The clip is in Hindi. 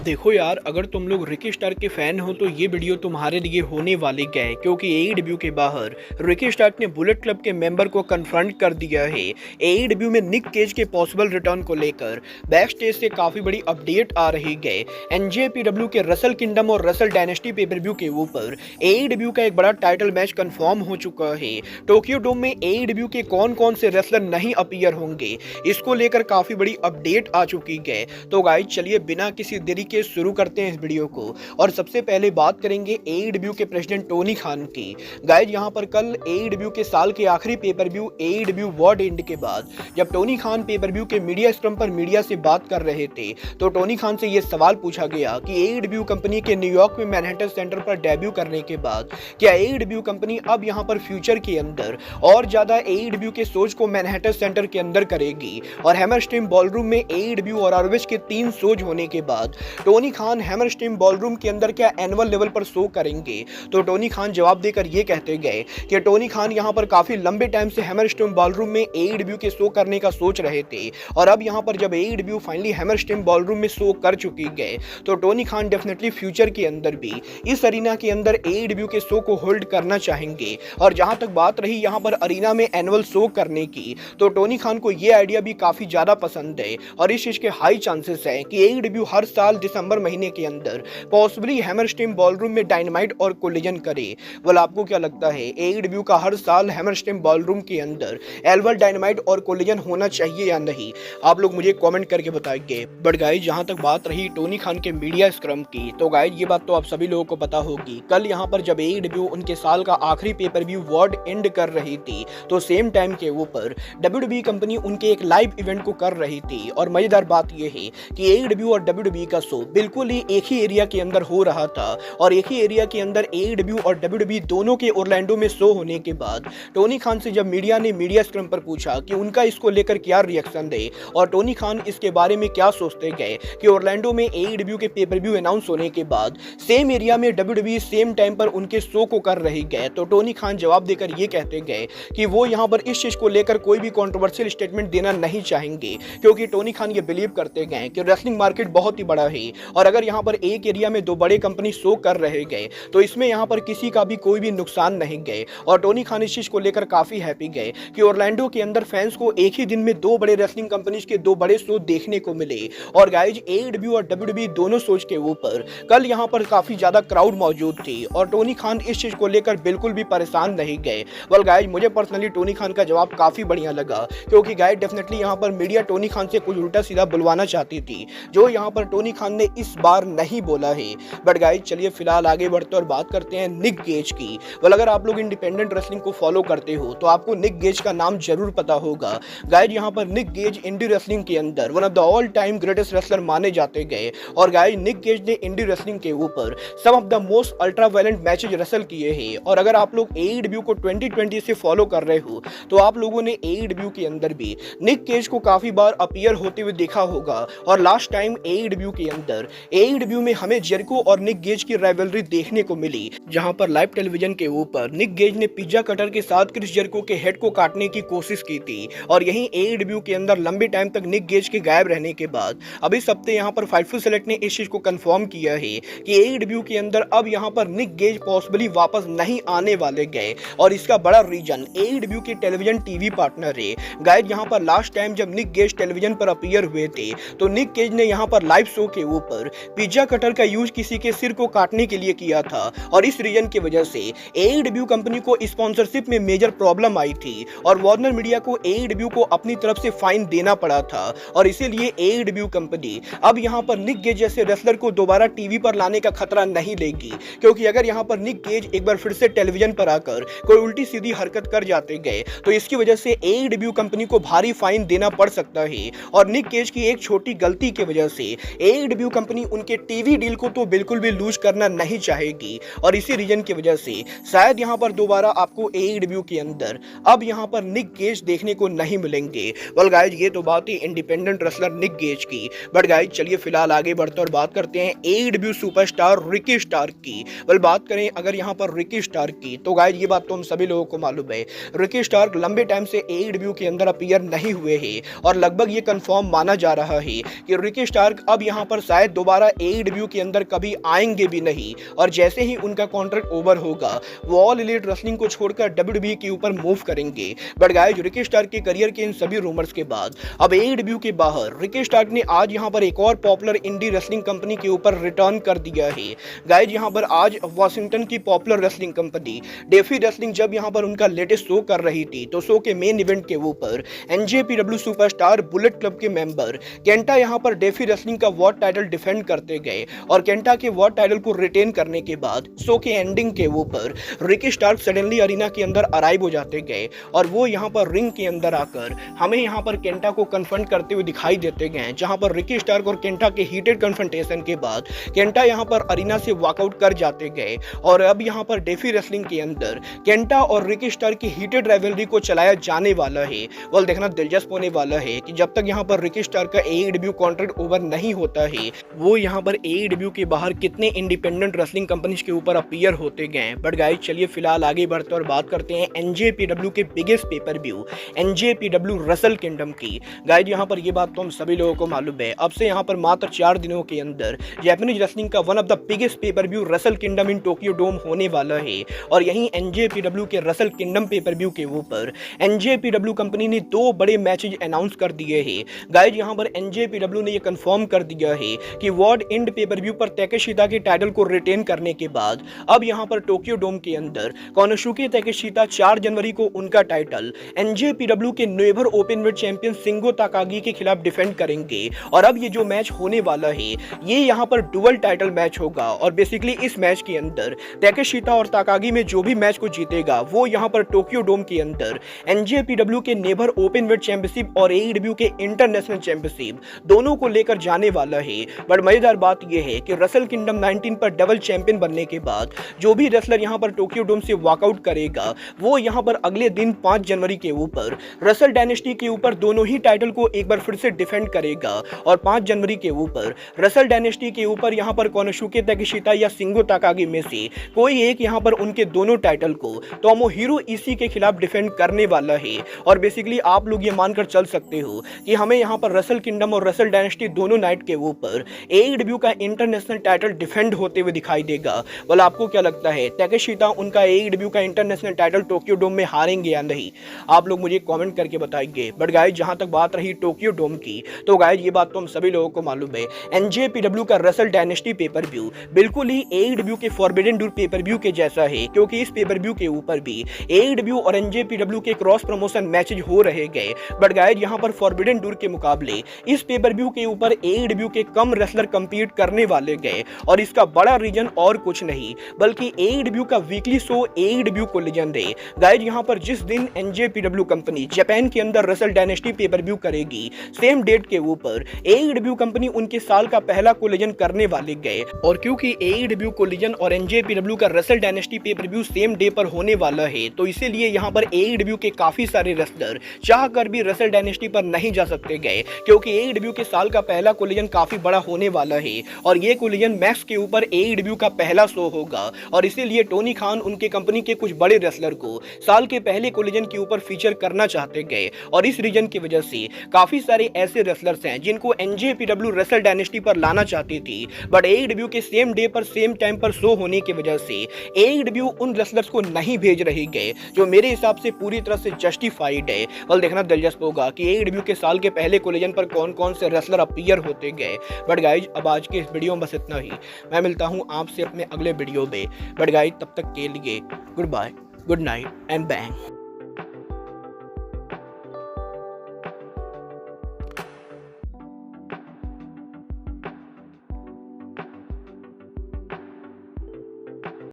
देखो यार, अगर तुम लोग रिकी स्टार्क के फैन हो तो ये वीडियो तुम्हारे लिए होने वाली है, क्योंकि एईडब्ल्यू के बाहर रिकी स्टार्क ने बुलेट क्लब के मेंबर को कन्फ्रंट कर दिया है। एईडब्ल्यू में निक केज के पॉसिबल रिटर्न को लेकर बैक स्टेज से काफी बड़ी अपडेट आ रही है। एनजेपीडब्ल्यू के रसल किंगडम और रसल डायनेस्टी पेपरव्यू के ऊपर एईडब्ल्यू का एक बड़ा टाइटल मैच कंफर्म हो चुका है। टोक्यो डोम में एईडब्ल्यू के कौन कौन से रेसलर नहीं अपीयर होंगे, इसको लेकर काफी बड़ी अपडेट आ चुकी है। तो गाइस चलिए बिना किसी देरी के शुरू करते हैं इस वीडियो को। और सबसे पहले बात करेंगे एईडब्ल्यू के प्रेसिडेंट टोनी खान की। गाइस यहां पर कल एईडब्ल्यू के साल के आखिरी पेपरव्यू एईडब्ल्यू वर्ल्ड एंड के बाद जब टोनी खान पेपरव्यू के मीडिया स्क्रम पर मीडिया से बात कर रहे थे तो टोनी खान से यह सवाल पूछा गया कि एईडब्ल्यू कंपनी के न्यूयॉर्क में मैनहट्टन सेंटर पर डेब्यू करने के बाद क्या एईडब्ल्यू कंपनी अब यहां पर फ्यूचर के अंदर और ज्यादा एईडब्ल्यू के सोच को मैनहट्टन सेंटर के अंदर करेगी। और हैमरस्ट्रीम बॉलरूम में एईडब्ल्यू और आरओएच के 3 शोज होने के बाद टोनी खान हैमरस्ट्रीम बॉलरूम के अंदर क्या एनुअल लेवल पर शो करेंगे। तो टोनी खान जवाब देकर ये कहते गए कि टोनी खान यहां पर काफी लंबे टाइम से हैमरस्ट्रीम बॉलरूम में एईडब्ल्यू के शो करने का सोच रहे थे, और अब यहां पर जब एईडब्ल्यू फाइनली हैमरस्ट्रीम बॉलरूम में शो कर चुकी है तो टोनी खान डेफिनेटली फ्यूचर के अंदर भी इस अरीना के अंदर एईडब्ल्यू के शो को होल्ड करना चाहेंगे। और जहां तक बात रही यहां पर अरीना में एनुअल शो करने की, तो टोनी खान को यह आइडिया भी काफी ज्यादा पसंद है और इस चीज के हाई चांसेस है कि एईडब्ल्यू हर साल दिसंबर महीने के अंदर पॉसिबली हैमरस्ट्रीम बॉलरूम में डायनामाइट और कोलिजन करे। वेल आपको क्या लगता है, एईडब्ल्यू का हर साल हैमरस्ट्रीम बॉलरूम के अंदर एनुअल डायनामाइट और कोलिजन होना चाहिए या नहीं? आप लोग मुझे कमेंट करके बताइए। बट गाइस जहां तक बात रही टोनी खान के मीडिया स्क्रम की, तो गाइस ये बात तो आप सभी लोगों को पता होगी, कल यहां पर जब एईडब्ल्यू उनके साल का आखिरी पेपरव्यू वर्ल्ड एंड कर रही थी तो सेम टाइम के ऊपर डब्ल्यूडब्ल्यूई कंपनी उनके एक लाइव इवेंट को कर रही थी। और मजेदार बात यह है कि एईडब्ल्यू और डब्ल्यूडब्ल्यूई का शो बिल्कुल ही एक ही एरिया के अंदर हो रहा था, और एक ही एरिया के अंदर एईडब्ल्यू और डब्ल्यूडब्ल्यूई दोनों के ओरलैंडो में शो होने के बाद टोनी खान से जब मीडिया ने मीडिया स्क्रम पर पूछा कि उनका इसको लेकर क्या रिएक्शन दे और टोनी खान इसके बारे में क्या सोचते गए कि ओरलैंडो में एईडब्ल्यू के पेपरव्यू अनाउंस होने के बाद सेम एरिया में डब्ल्यूडब्ल्यूई सेम टाइम पर उनके शो को कर रही गए, तो टोनी खान जवाब देकर ये कहते गए कि वो यहां पर इस चीज को लेकर कोई भी कंट्रोवर्शियल स्टेटमेंट देना नहीं चाहेंगे, क्योंकि टोनी खान ये बिलीव करते गए कि रेसलिंग मार्केट बहुत ही बड़ा है और अगर यहां पर एक एरिया में 2 बड़े कंपनी शो कर रहे गए तो इसमें यहां पर किसी का भी कोई भी नुकसान नहीं गए। और टोनी खान इस चीज को लेकर काफी हैप्पी गए कि ओरलैंडो के अंदर फैंस को एक ही दिन में 2 बड़े रेसलिंग कंपनीज के 2 बड़े शो देखने को मिले। और गाइज एईडब्ल्यू और डब्ल्यूडब्ल्यूई दोनों शोज के ऊपर कल यहां पर काफी ज्यादा क्राउड मौजूद थी और टोनी खान इस चीज को लेकर बिल्कुल भी परेशान नहीं गए। वेल गाइज मुझे पर्सनली टोनी खान का जवाब काफी बढ़िया लगा, क्योंकि गाइज डेफिनेटली यहां पर मीडिया टोनी खान से कुछ उल्टा सीधा बुलवाना चाहती थी जो यहां पर टोनी खान ने इस बार नहीं बोला है। बट गाइज चलिए फिलहाल आगे बढ़ते और बात करते हैं निक गेज की। वेल अगर आप लोग इंडिपेंडेंट रेसलिंग को फॉलो करते हो तो आपको निक गेज का नाम जरूर पता होगा। गाइज यहां पर निक गेज इंडी रेसलिंग के अंदर one of the all time greatest wrestler माने जाते गए, और गाइज निक गेज ने इंडी रेसलिंग के ऊपर some of the most ultra violent matches wrestle किए हैं। और अगर आप लोग एईडब्ल्यू को 2020 से फॉलो कर रहे हो तो आप लोगों ने एईडब्ल्यू के अंदर भी निक केज को काफी बार अपीयर होते हुए देखा होगा। और लास्ट टाइम एईडब्ल्यू के अंदर एईडब्ल्यू में हमें जेरिको और निक गेज की राइवलरी देखने को मिली, जहां पर लाइव टेलीविजन के ऊपर निक गेज ने पिज्जा कटर के साथ क्रिस जेरिको के हेड को काटने की कोशिश की थी। और यहीं एईडब्ल्यू के अंदर लंबे टाइम तक निक गेज के गायब रहने के बाद अब इस हफ्ते यहां पर फाइटफुल सेलेक्ट ने इस चीज को कंफर्म किया है कि एईडब्ल्यू के अंदर अब यहां पर निक गेज पॉसिबली वापस नहीं आने वाले गए। और इसका बड़ा रीजन एईडब्ल्यू के टेलीविजन टीवी पार्टनर है। गाइज यहां पर लास्ट टाइम जब निक गेज टेलीविजन पर अपीयर हुए थे तो निक गेज ने यहां पर लाइव शो के ऊपर पिज्जा कटर का यूज किसी के सिर को काटने के लिए किया था, और इस रीजन की वजह से एईडब्ल्यू कंपनी को स्पॉन्सरशिप में मेजर प्रॉब्लम आई थी और वार्नर मीडिया को एईडब्ल्यू को अपनी तरफ से फाइन देना पड़ा था। और इसीलिए एईडब्ल्यू कंपनी अब यहां पर निक गेज जैसे रेसलर को दोबारा टीवी पर लाने का खतरा नहीं लेगी, क्योंकि अगर यहां पर निक गेज एक बार फिर से टेलीविजन पर आकर कोई उल्टी सीधी हरकत कर जाते गए तो इसकी वजह से एईडब्ल्यू कंपनी को भारी फाइन देना पड़ सकता है। और निक गेज की एक छोटी गलती की वजह से एईडब्ल्यू कंपनी उनके टीवी डील को तो बिल्कुल भी लूज करना नहीं चाहेगी, और इसी रीजन की वजह से शायद यहां पर दोबारा आपको एईडब्ल्यू के अंदर अब यहां पर निक गेज देखने को नहीं मिलेंगे। वेल गाइज ये तो बात ही इंडिपेंडेंट रेसलर निक गेज की। बट गाइज चलिए फिलहाल आगे बढ़ते और बात करते हैं एईडब्ल्यू सुपरस्टार रिकी स्टार्क की। वेल बात करें अगर यहां पर रिकी स्टार्क की, तो गाइज ये बात तो हम सभी लोगों को मालूम है, रिकी स्टार्क लंबे टाइम से एईडब्ल्यू के अंदर अपीयर नहीं हुए हैं और लगभग ये कंफर्म माना जा रहा है कि रिकी स्टार्क अब यहां पर शायद शायद दोबारा AEW के अंदर कभी आएंगे भी नहीं, और जैसे ही उनका कॉन्ट्रैक्ट ओवर होगा वो ऑल एलीट रेसलिंग को छोड़कर WWE के ऊपर मूव करेंगे। बट गाइस, रिकी स्टार्क के करियर के इन सभी रूमर्स के बाद अब AEW के बाहर रिकी स्टार्क ने आज यहां पर एक और पॉपुलर इंडी रेसलिंग कंपनी के ऊपर रिटर्न कर दिया है। गाइस, यहां पर आज वाशिंगटन की popular wrestling company DeFi wrestling जब यहां पर उनका लेटेस्ट शो कर रही थी, तो शो के मेन इवेंट के ऊपर NJPW सुपरस्टार बुलेट क्लब के मेंबर केंटा यहां पर डेफी रेसलिंग का वर्ल्ड टाइटल डिफेंड करते गए, और केंटा के वर्ल्ड टाइटल को रिटेन करने के बाद शो के एंडिंग के ऊपर रिकी स्टार्क सडनली अरीना के अंदर अराइव हो जाते गए, और वो यहां पर रिंग के अंदर आकर हमें यहां पर केंटा को कन्फ्रंट करते हुए दिखाई देते गए, जहां पर रिकी स्टार्क और केंटा के हीटेड कन्फ्रंटेशन के बाद केंटा यहां पर अरीना से वॉकआउट कर जाते गए, और अब यहां पर डेफी रेसलिंग के अंदर केंटा और रिकी स्टार्क की हीटेड राइवलरी को चलाया जाने वाला है। वो देखना दिलचस्प होने वाला है कि जब तक यहां पर रिकी स्टार्क का AEW कॉन्ट्रैक्ट ओवर नहीं होता है, वो यहां पर AEW के बाहर कितने इंडिपेंडेंट रेसलिंग कंपनीज के ऊपर अपीयर होते गए। बट गाइस, चलिए फिलहाल आगे बढ़ते और बात करते हैं NJPW के biggest pay per view NJPW wrestle kingdom की। गाइस, यहां पर ये बात तो हम सभी लोगों को मालूम है, अब से यहां पर मात्र 4 दिनों के अंदर जापानीज रेसलिंग का one of the biggest pay per view Wrestle Kingdom in Tokyo Dome होने वाला है, और यहीं NJPW के रेसल किंगडम पेपर व्यू के ऊपर NJPW कंपनी ने 2 बड़े मैचेज अनाउंस कर दिए हैं। गाइस, यहां पर NJPW ने यह कंफर्म कर दिया है कि वर्ल्ड एंड पेपर व्यू पर ताकेशिता के टाइटल को रिटेन करने के बाद अब यहां पर टोक्यो डोम के अंदर कोनोसुके ताकेशिता 4 जनवरी को उनका टाइटल NJPW के नेवर ओपनवेट चैंपियन शिंगो ताकागी के खिलाफ डिफेंड करेंगे। और अब ये जो मैच होने वाला है ये यहां पर डुअल टाइटल मैच होगा, और बेसिकली इस मैच के अंदर ताकेशिता और ताकागी में जो भी मैच को जीतेगा वो यहां पर टोक्यो डोम के अंदर NJPW के नेवर ओपनवेट चैंपियनशिप और AEW के इंटरनेशनल चैंपियनशिप दोनों को लेकर जाने वाला है। बट मजेदार बात यह है कि रेसल किंगडम 19 पर डबल चैंपियन बनने के बाद जो भी रेसलर यहां पर टोक्यो डोम से वॉकआउट करेगा वो यहां पर अगले दिन 5 जनवरी के ऊपर रेसल डायनेस्टी के ऊपर दोनों ही टाइटल को एक बार फिर से डिफेंड करेगा, और 5 जनवरी के ऊपर रेसल डायनेस्टी के ऊपर यहां पर कोनोसुके ताकेशिता या शिंगो ताकागी में से कोई एक यहां पर उनके दोनों टाइटल को तोमोहिरो इशी के खिलाफ डिफेंड करने वाला है। और बेसिकली आप लोग ये मानकर चल सकते हो कि हमें यहां पर रेसल किंगडम और रेसल डायनेस्टी दोनों नाइट के ऊपर AEW का इंटरनेशनल टाइटल डिफेंड होते हुए दिखाई देगा। बोला, आपको क्या लगता है ताकेशिता उनका AEW का इंटरनेशनल टाइटल टोक्यो डोम में हारेंगे या नहीं? आप लोग मुझे कमेंट करके बताएंगे। बट गाइस, जहां तक बात रही टोक्यो डोम की, तो गाइस ये बात तो हम सभी लोगों को मालूम है, NJPW का रेसल डायनेस्टी पेपर व्यू बिल्कुल ही AEW के फॉरबिडन डोर पेपर व्यू के जैसा है, क्योंकि इस पेपर व्यू के ऊपर भी AEW और NJPW के क्रॉस प्रमोशन मैचेज हो रहे गए। बट गाइस, यहां पर फॉरबिडन डोर के मुकाबले इस पेपर व्यू के ऊपर AEW के कम रेसलर कंपीट करने वाले गए, और इसका बड़ा रीजन और कुछ नहीं बल्कि AEW का वीकली शो AEW कोलिजन है। गाइस, यहां पर जिस दिन NJPW कंपनी जापान के अंदर रेसल डायनेस्टी पेपर व्यू करेगी, सेम डेट के ऊपर AEW कंपनी उनके साल का पहला कोलिजन करने वाले गए, और क्योंकि AEW कोलिजन और NJPW का wrestle dynasty pay per view same day पर होने वाला है, तो इसीलिए यहां पर AEW के काफी सारे रेसलर चाहकर भी रेसल डायनेस्टी पर नहीं जा सकते गए, क्योंकि AEW के साल का पहला कोलिजन काफी बड़ा होने वाला है, और ये कोलिजन मैक्स के ऊपर AEW का पहला शो होगा, और इसीलिए टोनी खान उनके कंपनी के कुछ बड़े रेसलर को साल के पहले कोलिजन के ऊपर फीचर करना चाहते गए, और इस रीजन की वजह से काफी सारे ऐसे रेसलर्स हैं जिनको NJPW रेसल डायनेस्टी पर लाना चाहती थी, बट AEW के सेम डे पर सेम टाइम पर शो होने की वजह से AEW उन रेसलर्स को नहीं भेज रही गए, जो मेरे हिसाब से पूरी तरह से जस्टिफाइड है। और देखना दिलचस्प होगा कि AEW के साल के पहले कोलिजन पर कौन कौन से रेसलर अपीयर होते गए। बट गाइज, अब आज के इस वीडियो में बस इतना ही। मैं मिलता हूं आपसे अपने अगले वीडियो में। बट गाइज, तब तक के लिए goodbye, good night and bang.